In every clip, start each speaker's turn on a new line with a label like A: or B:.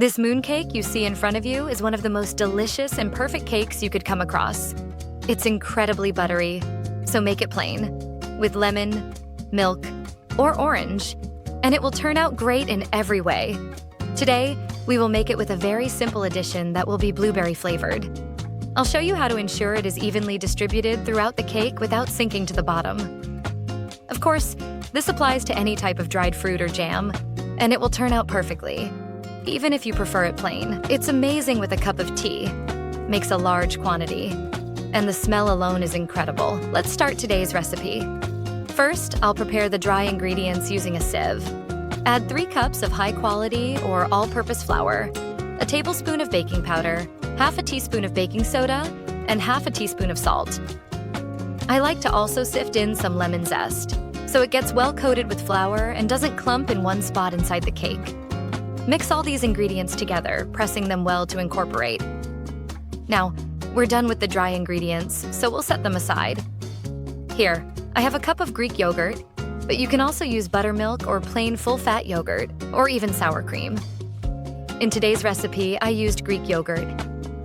A: This mooncake you see in front of you is one of the most delicious and perfect cakes you could come across. It's incredibly buttery, so make it plain, with lemon, milk, or orange, and it will turn out great in every way. Today, we will make it with a very simple addition that will be blueberry flavored. I'll show you how to ensure it is evenly distributed throughout the cake without sinking to the bottom. Of course, this applies to any type of dried fruit or jam, and it will turn out perfectly, even if you prefer it plain. It's amazing with a cup of tea. Makes a large quantity, and the smell alone is incredible. Let's start today's recipe. First, I'll prepare the dry ingredients using a sieve. Add 3 cups of high-quality or all-purpose flour, a tablespoon of baking powder, half a teaspoon of baking soda, and half a teaspoon of salt. I like to also sift in some lemon zest, so it gets well coated with flour and doesn't clump in one spot inside the cake. Mix all these ingredients together, pressing them well to incorporate. Now, we're done with the dry ingredients, so we'll set them aside. Here, I have a cup of Greek yogurt, but you can also use buttermilk or plain full-fat yogurt, or even sour cream. In today's recipe, I used Greek yogurt.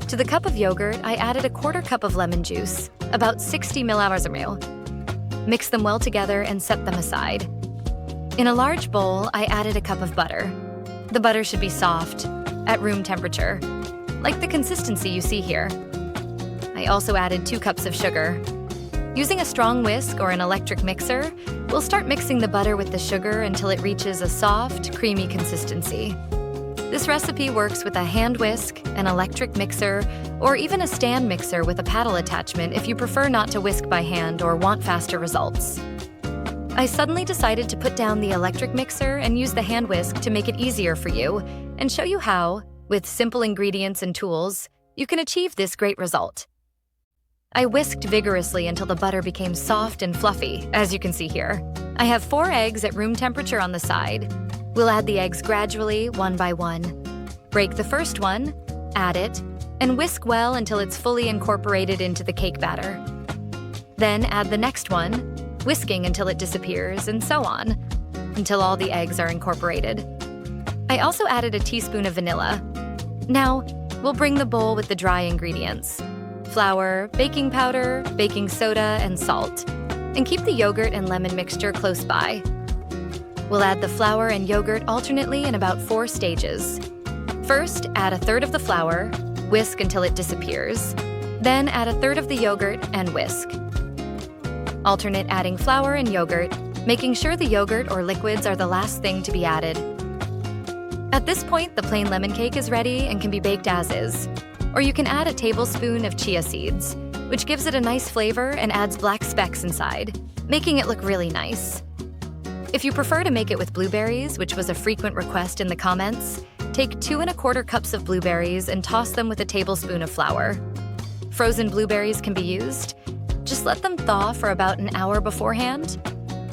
A: To the cup of yogurt, I added a 1/4 cup of lemon juice, about 60 ml. Mix them well together and set them aside. In a large bowl, I added a cup of butter. The butter should be soft, at room temperature, like the consistency you see here. I also added 2 cups of sugar. Using a strong whisk or an electric mixer, we'll start mixing the butter with the sugar until it reaches a soft, creamy consistency. This recipe works with a hand whisk, an electric mixer, or even a stand mixer with a paddle attachment if you prefer not to whisk by hand or want faster results. I suddenly decided to put down the electric mixer and use the hand whisk to make it easier for you and show you how, with simple ingredients and tools, you can achieve this great result. I whisked vigorously until the butter became soft and fluffy, as you can see here. I have 4 eggs at room temperature on the side. We'll add the eggs gradually, one by one. Break the first one, add it, and whisk well until it's fully incorporated into the cake batter. Then add the next one, whisking until it disappears, and so on, until all the eggs are incorporated. I also added a teaspoon of vanilla. Now, we'll bring the bowl with the dry ingredients: flour, baking powder, baking soda, and salt, and keep the yogurt and lemon mixture close by. We'll add the flour and yogurt alternately in about 4 stages. First, add 1/3 of the flour, whisk until it disappears. Then add 1/3 of the yogurt and whisk. Alternate adding flour and yogurt, making sure the yogurt or liquids are the last thing to be added. At this point, the plain lemon cake is ready and can be baked as is. Or you can add a tablespoon of chia seeds, which gives it a nice flavor and adds black specks inside, making it look really nice. If you prefer to make it with blueberries, which was a frequent request in the comments, take 2 1/4 cups of blueberries and toss them with a tablespoon of flour. Frozen blueberries can be used. Just let them thaw for about an hour beforehand,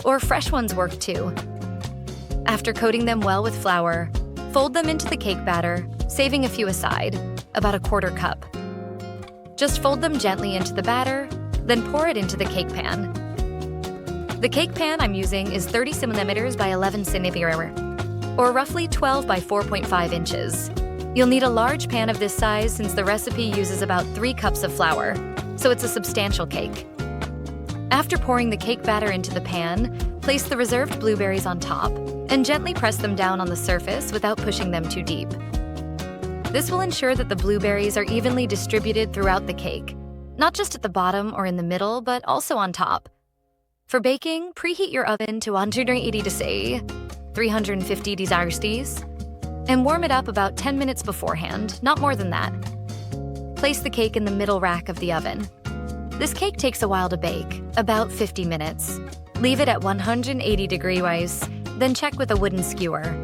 A: or fresh ones work too. After coating them well with flour, fold them into the cake batter, saving a few aside, about a 1/4 cup. Just fold them gently into the batter, then pour it into the cake pan. The cake pan I'm using is 30 centimeters by 11 centimeters, or roughly 12 by 4.5 inches. You'll need a large pan of this size since the recipe uses about 3 cups of flour, so it's a substantial cake. After pouring the cake batter into the pan, place the reserved blueberries on top and gently press them down on the surface without pushing them too deep. This will ensure that the blueberries are evenly distributed throughout the cake, not just at the bottom or in the middle, but also on top. For baking, preheat your oven to 180 degrees C, 350 degrees Celsius, and warm it up about 10 minutes beforehand, not more than that. Place the cake in the middle rack of the oven. This cake takes a while to bake, about 50 minutes. Leave it at 180 degrees, then check with a wooden skewer.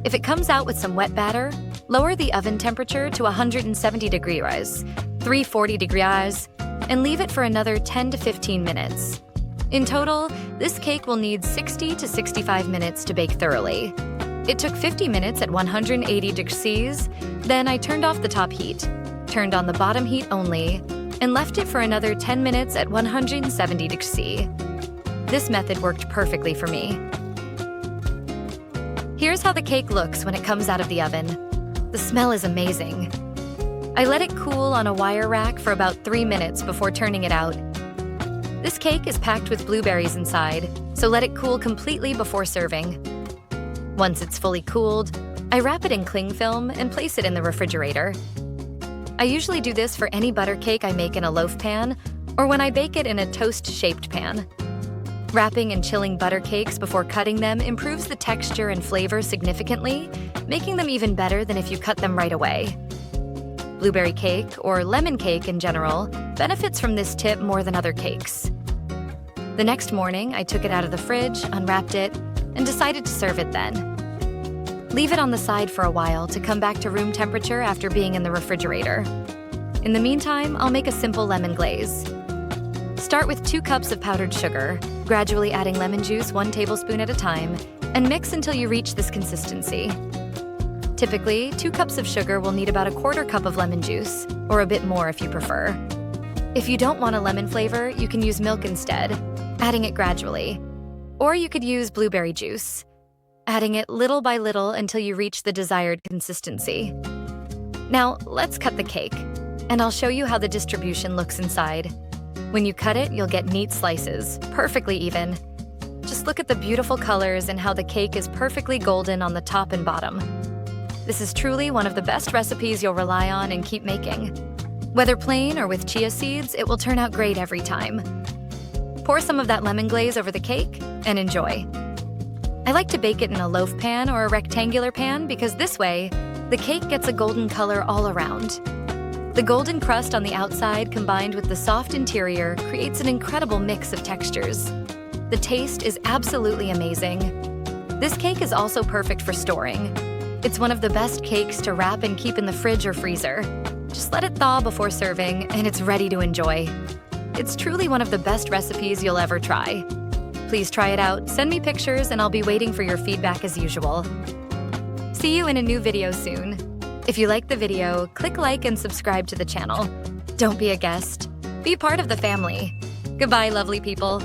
A: If it comes out with some wet batter, lower the oven temperature to 170 degrees, 340 degrees, and leave it for another 10 to 15 minutes. In total, this cake will need 60 to 65 minutes to bake thoroughly. It took 50 minutes at 180 degrees, then I turned off the top heat, turned on the bottom heat only, and left it for another 10 minutes at 170 degrees. This method worked perfectly for me. Here's how the cake looks when it comes out of the oven. The smell is amazing. I let it cool on a wire rack for about 3 minutes before turning it out. This cake is packed with blueberries inside, so let it cool completely before serving. Once it's fully cooled, I wrap it in cling film and place it in the refrigerator. I usually do this for any butter cake I make in a loaf pan or when I bake it in a toast-shaped pan. Wrapping and chilling butter cakes before cutting them improves the texture and flavor significantly, making them even better than if you cut them right away. Blueberry cake, or lemon cake in general, benefits from this tip more than other cakes. The next morning, I took it out of the fridge, unwrapped it, and decided to serve it then. Leave it on the side for a while to come back to room temperature after being in the refrigerator. In the meantime, I'll make a simple lemon glaze. Start with 2 cups of powdered sugar, gradually adding lemon juice 1 tablespoon at a time, and mix until you reach this consistency. Typically, 2 cups of sugar will need about a 1/4 cup of lemon juice, or a bit more if you prefer. If you don't want a lemon flavor, you can use milk instead, adding it gradually. Or you could use blueberry juice, adding it little by little until you reach the desired consistency. Now, let's cut the cake, and I'll show you how the distribution looks inside. When you cut it, you'll get neat slices, perfectly even. Just look at the beautiful colors and how the cake is perfectly golden on the top and bottom. This is truly one of the best recipes you'll rely on and keep making. Whether plain or with chia seeds, it will turn out great every time. Pour some of that lemon glaze over the cake and enjoy. I like to bake it in a loaf pan or a rectangular pan because this way, the cake gets a golden color all around. The golden crust on the outside combined with the soft interior creates an incredible mix of textures. The taste is absolutely amazing. This cake is also perfect for storing. It's one of the best cakes to wrap and keep in the fridge or freezer. Just let it thaw before serving, and it's ready to enjoy. It's truly one of the best recipes you'll ever try. Please try it out, send me pictures, and I'll be waiting for your feedback as usual. See you in a new video soon. If you liked the video, click like and subscribe to the channel. Don't be a guest. Be part of the family. Goodbye, lovely people.